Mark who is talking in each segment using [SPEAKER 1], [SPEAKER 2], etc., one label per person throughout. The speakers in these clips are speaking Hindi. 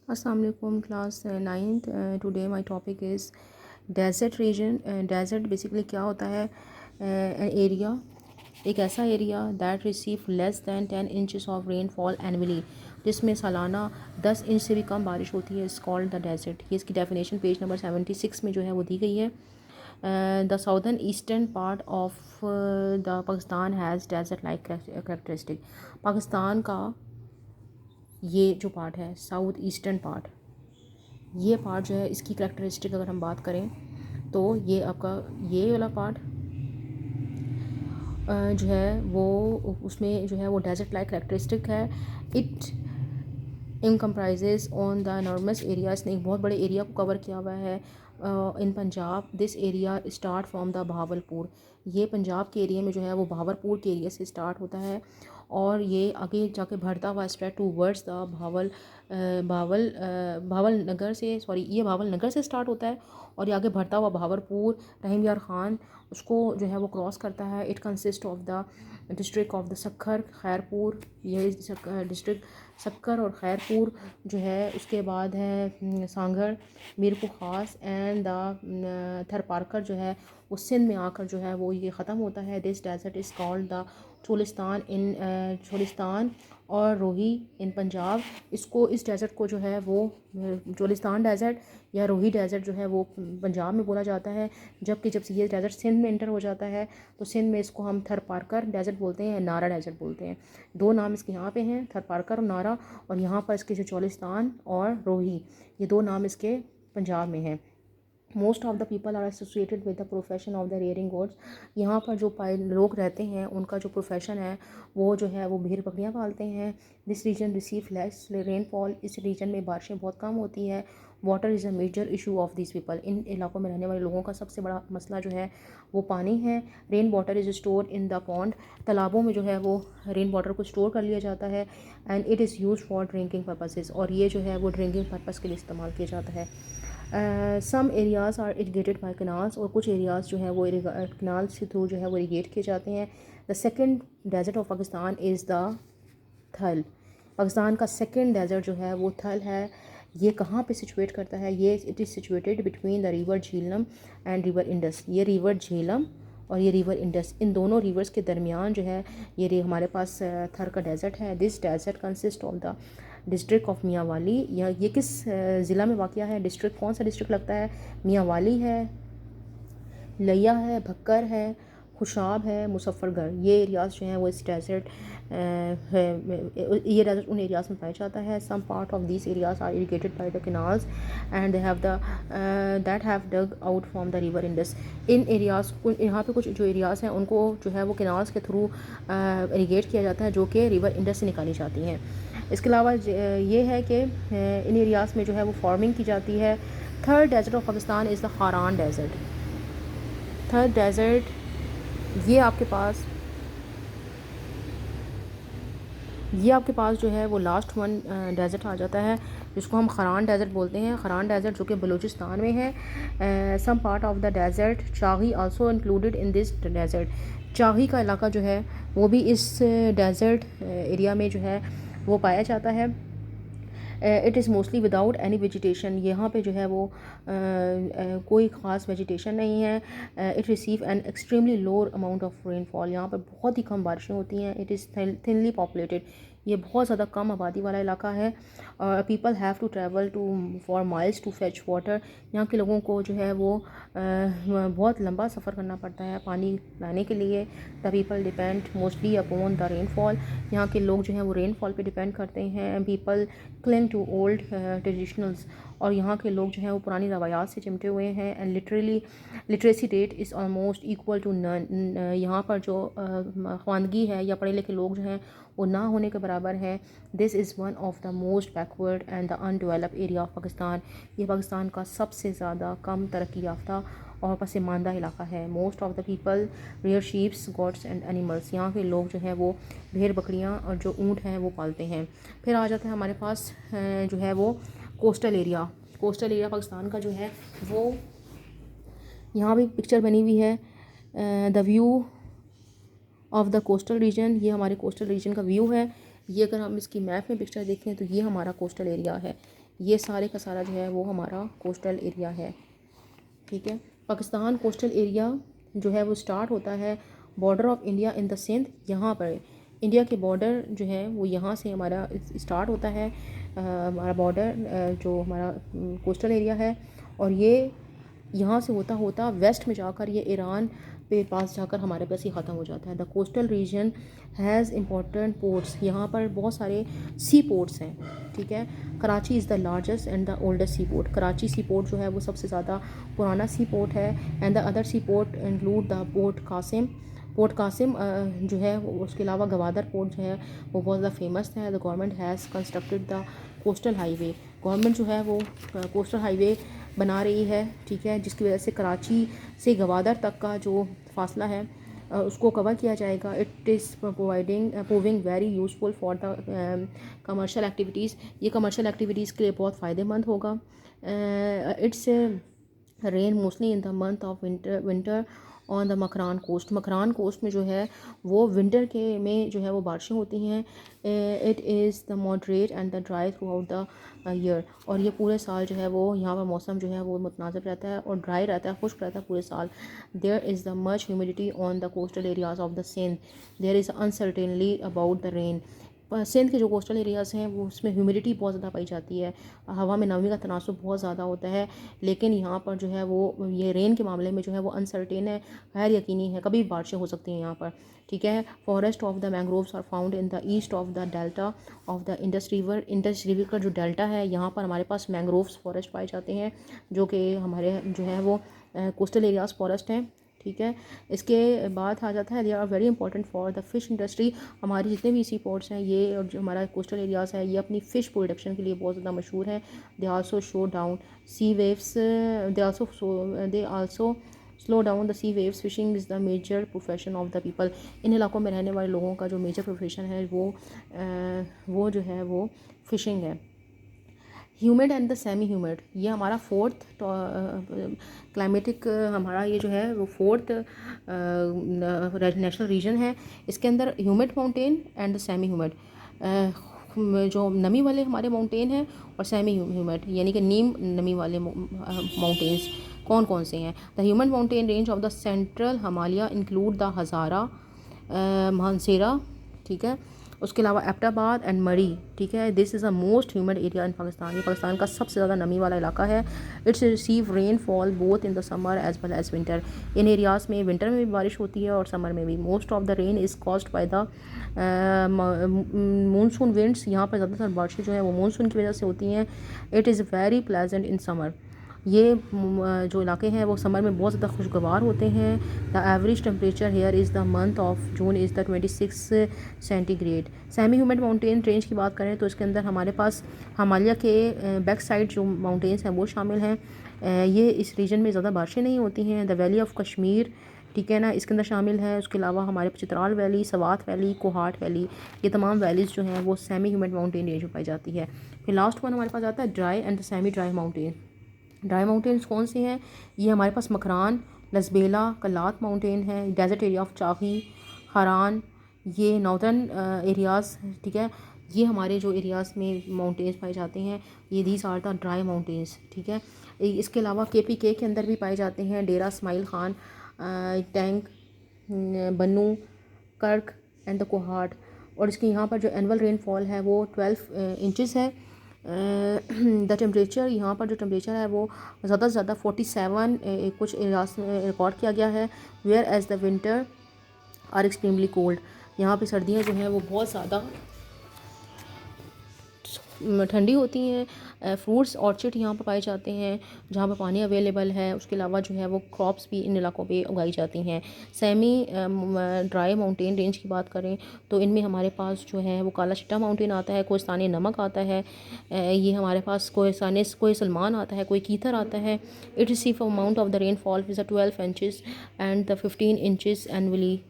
[SPEAKER 1] अस्सलाम वालेकुम class ninth. Today my topic is desert region. Desert basically क्या होता है? एरिया, एक ऐसा area that receive less than 10 inches of rainfall annually, जिसमें सालाना 10 इंच से भी कम बारिश होती है, इस कॉल्ड द डेजर्ट। ये इसकी डेफिनेशन पेज नंबर 76 में जो है वो दी गई है। The southern eastern part of the Pakistan has desert like characteristic. Pakistan का ये जो पार्ट है, साउथ ईस्टर्न पार्ट, ये पार्ट जो है इसकी करेक्टरिस्टिक अगर हम बात करें तो ये आपका ये वाला पार्ट जो है वो उसमें जो है वो डेजर्ट लाइक करेक्टरिस्टिक है। It encompasses on the enormous area. इसने एक बहुत बड़े एरिया को कवर किया हुआ है in Punjab. This area start from the Bahawalpur. ये पंजाब के एरिया में जो है वो बहावलपुर के एरिया से स्टार्ट होता है और ये आगे जाके बढ़ता हुआ स्प्रेड टू वर्ड्स द भावल नगर से, सॉरी ये भावल नगर से स्टार्ट होता है और ये आगे बढ़ता हुआ बहावलपुर, रहीम यार ख़ान उसको जो है वो क्रॉस करता है। It consist of the district of the Sukkur Khairpur. ये डिस्ट्रिक्ट सक्कर और खैरपुर जो है, उसके बाद है सांगड़, मीरपुर ख़ास एंड द थरपारकर जो है वो सिंध में आकर जो है वो ये ख़त्म होता है। This desert is called the Cholistan in Cholistan और रोही इन पंजाब। इसको इस डेजर्ट को जो है वो चोलिस्तान डेजर्ट या रोही डेजर्ट जो है वो पंजाब में बोला जाता है, जबकि जब ये डेजर्ट सिंध में इंटर हो जाता है तो सिंध में इसको हम थरपारकर डेजर्ट बोलते हैं, नारा डेजर्ट बोलते हैं। दो नाम इसके यहाँ पे हैं, थरपारकर और नारा, और यहाँ पर इसके जो चोलिस्तान और रोही, ये दो नाम इसके पंजाब में हैं। Most of the people are associated with the profession of the rearing goats. यहाँ पर जो लोग रहते हैं उनका जो प्रोफेशन है वो जो है वो भेड़ बकरियाँ पालते हैं। This region receive less rainfall. इस रीजन में बारिशें बहुत कम होती हैं। Water is a major issue of this people. इन इलाकों में रहने वाले लोगों का सबसे बड़ा मसला जो है वो पानी है। Rain water is store in the pond. तालाबों में जो है वो रेन वाटर को स्टोर कर लिया जाता है and it is use for drinking purposes, और ये जो है वो ड्रिंकिंग पर्पज़ के लिए इस्तेमाल किया जाता है। Some areas are irrigated by canals, और कुछ एरियाज़ जो हैं वो कनाल के थ्रू जो है वो इरीगेट किए जाते हैं। The second desert of Pakistan is the Thal. Pakistan का सेकेंड डेजर्ट जो है वो थल है। ये कहाँ पे सिचुएट करता है? ये it is situated between the river Jhelum and river Indus. ये रिवर झेलम और ये रिवर इंडस, इन दोनों रिवर्स के दरमियान जो है ये हमारे पास थर का डेजर्ट है। This desert consist of the district of Mianwali. ये किस ज़िला में वाक़या है? डिस्ट्रिक्ट कौन सा डिस्ट्रिक्ट लगता है? मियाँ वाली है, लिया है, भक्कर है, खुशाब है, मुजफ्फरगढ़। ये एरियाज़ जो हैं वो इस डेजर्ट ये डेजर्ट उन एरियाज़ में पाया जाता है। Some part of this areas are irrigated by the canals and they have the that have dug out from the river Indus. इन एरियाज़ को, यहाँ पे कुछ जो एरियाज़ हैं उनको जो है वो कैनाल्स के थ्रू इरीगेट किया जाता है, जो कि रिवर इंडस से निकाली जाती हैं। इसके अलावा ये है कि इन एरियाज़ में जो है वो फार्मिंग की जाती है। Third desert of Pakistan is the Kharan desert. Third desert ये आपके पास जो है वो लास्ट वन डेजर्ट आ जाता है, जिसको हम खरान डेजर्ट बोलते हैं। खरान डेजर्ट जो कि बलूचिस्तान में है। Some part of the desert Chahi also included in this desert. Chahi का इलाका जो है वो भी इस डेजर्ट एरिया में जो है वो पाया जाता है। It is mostly without any vegetation. यहाँ पे जो है वो कोई ख़ास वेजिटेशन नहीं है। It receive an extremely low amount of rainfall. यहाँ पर बहुत ही कम बारिशें होती हैं। It is thinly populated. ये बहुत ज़्यादा कम आबादी वाला इलाका है। People have to travel two four miles to fetch water. यहाँ के लोगों को जो है वो बहुत लंबा सफ़र करना पड़ता है पानी लाने के लिए। The people depend mostly upon the rainfall. यहाँ के लोग जो हैं वो रेनफॉल पे डिपेंड करते हैं। People cling to old traditionals, और यहाँ के लोग जो हैं वो पुरानी रवायात से चिमटे हुए हैं। And literacy rate is almost equal to none. यहाँ पर जो ख्वानगी है या पढ़े लिखे लोग जो हैं वो ना होने के बराबर हैं। This is one of the most backward and the undeveloped area of Pakistan. ये पाकिस्तान का सबसे ज़्यादा कम तरक्की याफ्ता और पसमानदा इलाका है। Most of the people rear sheeps goats and animals. यहाँ के लोग जो हैं वो भेड़ बकरियाँ और जो ऊँट हैं वो पालते हैं। फिर आ जाता है हमारे पास जो है वो coastal area. Coastal area Pakistan का जो है वो, यहाँ भी पिक्चर बनी हुई है, the view of the coastal reason. ये हमारे कोस्टल रीजन का व्यू है। ये अगर हम इसकी मैप में पिक्चर देखें तो ये हमारा कोस्टल एरिया है। ये सारे का सारा जो है वो हमारा कोस्टल एरिया है, ठीक है। पाकिस्तान कोस्टल एरिया जो है वो स्टार्ट होता है border of India in the Sindh. यहाँ पर इंडिया के बॉर्डर जो है वो यहाँ से हमारा स्टार्ट होता है, हमारा बॉर्डर जो हमारा कोस्टल एरिया है। और ये यहाँ से होता होता वेस्ट में जाकर ये ईरान पे पास जाकर हमारे पास ही ख़त्म हो जाता है। The coastal region has important ports, यहाँ पर बहुत सारे सी पोर्ट्स हैं, ठीक है। Karachi is the largest and the oldest sea port. Karachi sea port जो है वो सबसे ज़्यादा पुराना सी पोर्ट है। And the other sea port include the port Qasim जो है उसके अलावा गवादर पोर्ट जो है वो बहुत ज़्यादा फेमस है। The government has constructed the coastal highway. Government जो है वो कोस्टल हाईवे बना रही है, ठीक है, जिसकी वजह से कराची से गवादर तक का जो फासला है उसको कवर किया जाएगा। It is proving very useful for the commercial activities. ये कमर्शियल एक्टिविटीज़ के लिए बहुत फ़ायदेमंद होगा। It's rain mostly in the month of winter on the Makran coast. Makran coast में जो है वो विंटर के में जो है वो बारिशें होती हैं। It is the moderate and the dry through out the year. और ये पूरे साल जो है वो यहाँ पर मौसम जो है वो मुतनासिब रहता है और ड्राई रहता है, खुश्क रहता है पूरे साल। There is the much humidity on the coastal areas of the Sindh. There is uncertainly about the rain. Sindh के जो कोस्टल एरियाज़ हैं वो उसमें ह्यूमिडिटी बहुत ज़्यादा पाई जाती है, हवा में नमी का तनासुब बहुत ज़्यादा होता है। लेकिन यहाँ पर जो है वो ये रेन के मामले में जो है वो अनसर्टेन है, गैर यकीनी है, कभी भी बारिशें हो सकती हैं यहाँ पर, ठीक है। Forest of the mangroves are found in the east of the delta of the Indus river का जो डेल्टा है यहाँ पर हमारे पास मैंग्रोव्स फॉरेस्ट पाए जाते हैं, जो कि हमारे जो है वो कोस्टल एरियाज़ फॉरेस्ट हैं, ठीक है। इसके बाद आ जाता है they are very important for the fish industry. हमारे जितने भी सी पोर्ट्स हैं ये और जो हमारा कोस्टल एरियाज़ है ये अपनी फ़िश प्रोडक्शन के लिए बहुत ज़्यादा मशहूर है। They also show down sea waves, they also slow down the sea waves. Fishing is the major profession of the people. इन इलाकों में रहने वाले लोगों का जो मेजर प्रोफेशन है वो जो है वो फ़िशिंग है। Humid and the semi humid, ये हमारा फोर्थ क्लाइमेटिक हमारा ये जो है वो फोर्थ नेशनल रीजन है। इसके अंदर humid mountain and the semi humid, जो नमी वाले हमारे माउंटेन हैं और सेमी ह्यूमिड यानी कि नीम नमी वाले माउंटेन्स कौन कौन से हैं। The humid mountain range of the central Himalaya include the Hazara, Mansehra, ठीक है। उसके अलावा एबटाबाद एंड मरी, ठीक है। This is a most humid area in Pakistan. ये पाकिस्तान का सबसे ज़्यादा नमी वाला इलाका है। It's receive rainfall both in the summer as well as winter. इन एरियाज़ में विंटर में भी बारिश होती है और समर में भी। Most of the rain is caused by the monsoon winds. यहाँ पर ज़्यादातर बारिशें जो है वो मानसून की वजह से होती हैं। It is very pleasant in summer. ये जो इलाके हैं वो समर में बहुत ज़्यादा खुशगवार होते हैं। The average temperature here is the month of June is the 26 centigrade. Semi humid mountain range की बात करें तो इसके अंदर हमारे पास हिमालय के बैक साइड जो माउंटेन्स हैं वो शामिल हैं। ये इस रीजन में ज़्यादा बारिशें नहीं होती हैं। द वैली ऑफ कश्मीर, ठीक है ना, इसके अंदर शामिल है। उसके अलावा हमारे Chitral valley, Swat valley, Kohat valley, ये तमाम वैलीज़ जो हैं वो सेमी ह्यूमिड माउंटेन रेंज में पाई जाती है। फिर लास्ट वन हमारे पास आता है dry and semi dry mountain. Dry mountains कौन से हैं? ये हमारे पास मकरान, लसबेला, कलात माउंटेन है, डेजर्ट एरिया ऑफ चाही, हरान, ये नॉर्दर्न एरियाज़, ठीक है। ये हमारे जो एरियाज़ में माउंटेन्स पाए जाते हैं ये these are the dry mountains, ठीक है। इसके अलावा KPK के अंदर भी पाए जाते हैं डेरा इस्माइल खान, टैंक, बन्नू, कर्क एंड द कोहाट। और इसके यहाँ पर जो एनुअल रेनफॉल है वो 12 इंचज़ है। द टेम्परेचर, यहाँ पर जो टेम्परेचर है वो ज़्यादा से ज़्यादा 47 कुछ एरियाज में रिकॉर्ड किया गया है। Whereas the winter are extremely cold, यहाँ पे सर्दियाँ जो हैं वो बहुत ज़्यादा ठंडी होती हैं। फ्रूट्स ऑर्चिड यहाँ पर पाए जाते हैं जहाँ पर पानी अवेलेबल है। उसके अलावा जो है वो क्रॉप्स भी इन इलाकों पे उगाई जाती हैं। सेमी ड्राई माउंटेन रेंज की बात करें तो इनमें हमारे पास जो है वो काला चिट्टा माउंटेन आता है, कोहिस्तानी नमक आता है, ये हमारे पास कोई सलमान आता है, कोई कीथर आता है। It receive amount of the rainfall is 12 inches and the 15 inches annually.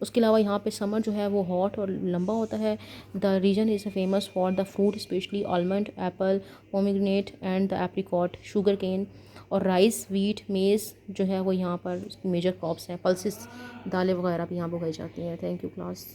[SPEAKER 1] उसके अलावा यहाँ पे समर जो है वो हॉट और लंबा होता है। The region is famous for the fruit specially almond, apple, pomegranate and the apricot, sugar cane और राइस, वीट, मेज़ जो है वो यहाँ पर मेजर क्रॉप्स हैं। पल्सेस, दालें वगैरह भी यहाँ पर उगाई जाती हैं। Thank you class.